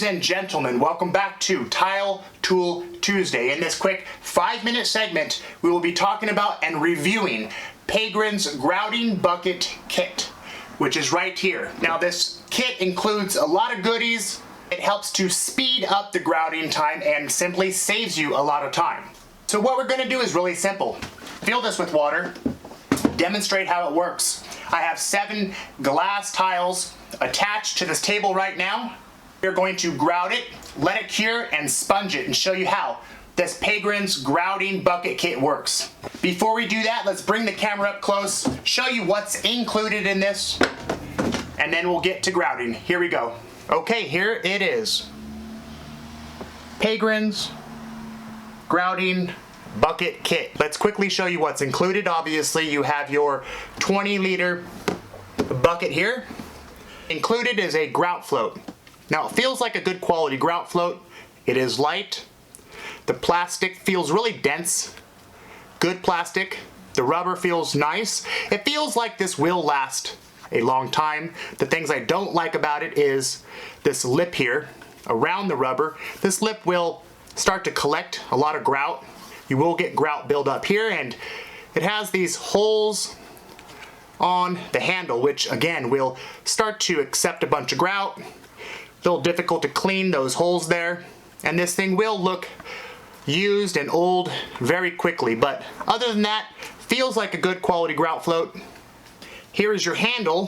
and gentlemen, welcome back to Tile Tool Tuesday. In this quick 5-minute segment, we will be talking about and reviewing Peygran's grouting bucket kit, which is right here. Now this kit includes a lot of goodies. It helps to speed up the grouting time and simply saves you a lot of time. So what we're going to do is really simple. Fill this with water, demonstrate how it works. I have 7 glass tiles attached to this table right now. We're going to grout it, let it cure, and sponge it and show you how this Peygran's grouting bucket kit works. Before we do that, let's bring the camera up close, show you what's included in this, and then we'll get to grouting. Here we go. Okay, here it is. Peygran's grouting bucket kit. Let's quickly show you what's included. Obviously, you have your 20-liter bucket here. Included is a grout float. Now, it feels like a good quality grout float. It is light. The plastic feels really dense. Good plastic. The rubber feels nice. It feels like this will last a long time. The things I don't like about it is this lip here around the rubber. This lip will start to collect a lot of grout. You will get grout buildup here, and it has these holes on the handle, which again will start to accept a bunch of grout. A little difficult to clean those holes there, and this thing will look used and old very quickly, but other than that, feels like a good quality grout float. Here is your handle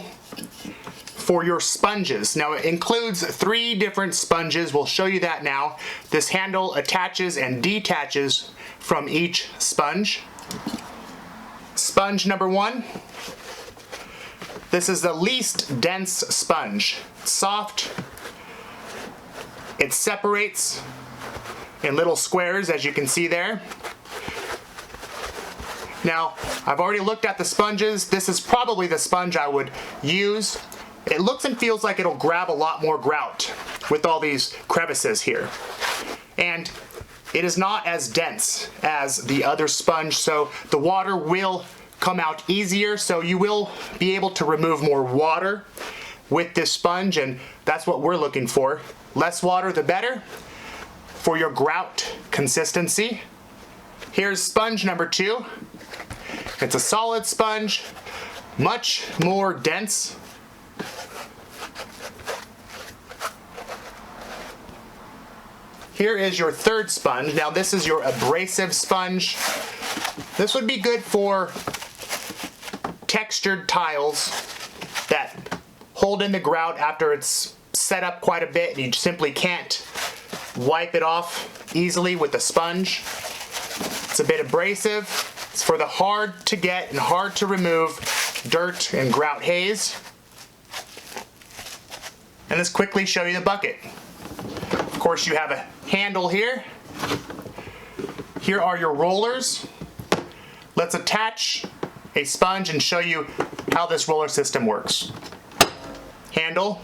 for your sponges. Now it includes 3 different sponges. We'll show you that now. This handle attaches and detaches from each sponge. Sponge number 1. This is the least dense sponge. It's soft. It separates in little squares, as you can see there. Now, I've already looked at the sponges. This is probably the sponge I would use. It looks and feels like it'll grab a lot more grout with all these crevices here. And it is not as dense as the other sponge, so the water will come out easier, so you will be able to remove more water with this sponge, and that's what we're looking for. Less water, the better for your grout consistency. Here's sponge number 2. It's a solid sponge, much more dense. Here is your 3rd sponge. Now this is your abrasive sponge. This would be good for textured tiles that hold in the grout after it's set up quite a bit and you simply can't wipe it off easily with a sponge. It's a bit abrasive. It's for the hard to get and hard to remove dirt and grout haze. And let's quickly show you the bucket. Of course, you have a handle here. Here are your rollers. Let's attach a sponge and show you how this roller system works. Handle,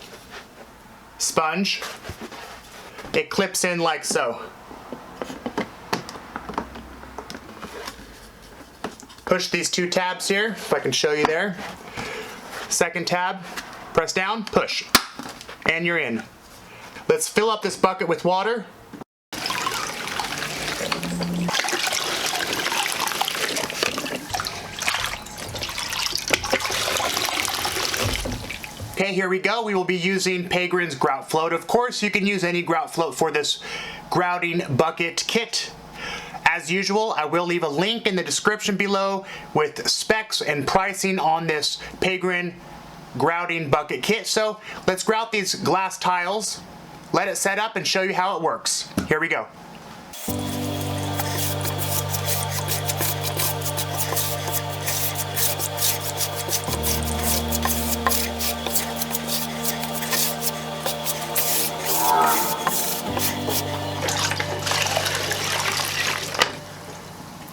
sponge. It clips in like so. Push these 2 tabs here, if I can show you there. 2nd tab, press down, push, and you're in. Let's fill up this bucket with water. Okay, here we go. We will be using Peygran's grout float. Of course, you can use any grout float for this grouting bucket kit. As usual, I will leave a link in the description below with specs and pricing on this Peygran grouting bucket kit. So let's grout these glass tiles, let it set up, and show you how it works. Here we go.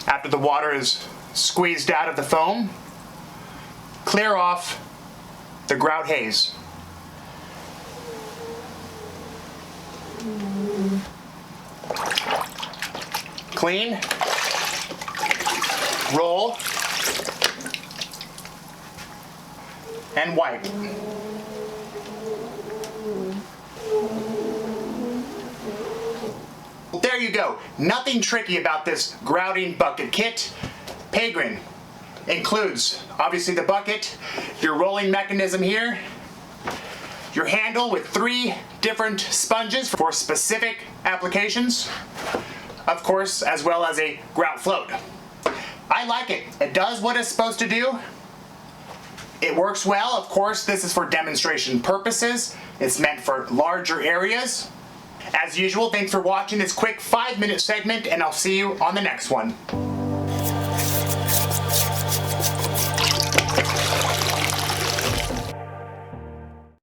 After the water is squeezed out of the foam, clear off the grout haze. Clean, roll, and wipe. there you go. Nothing tricky about this grouting bucket kit. Peygran includes obviously the bucket, your rolling mechanism here, your handle with 3 different sponges for specific applications, of course, as well as a grout float. I like it. It does what it's supposed to do. It works well. Of course, this is for demonstration purposes. It's meant for larger areas. As usual, thanks for watching this quick 5-minute segment, and I'll see you on the next one.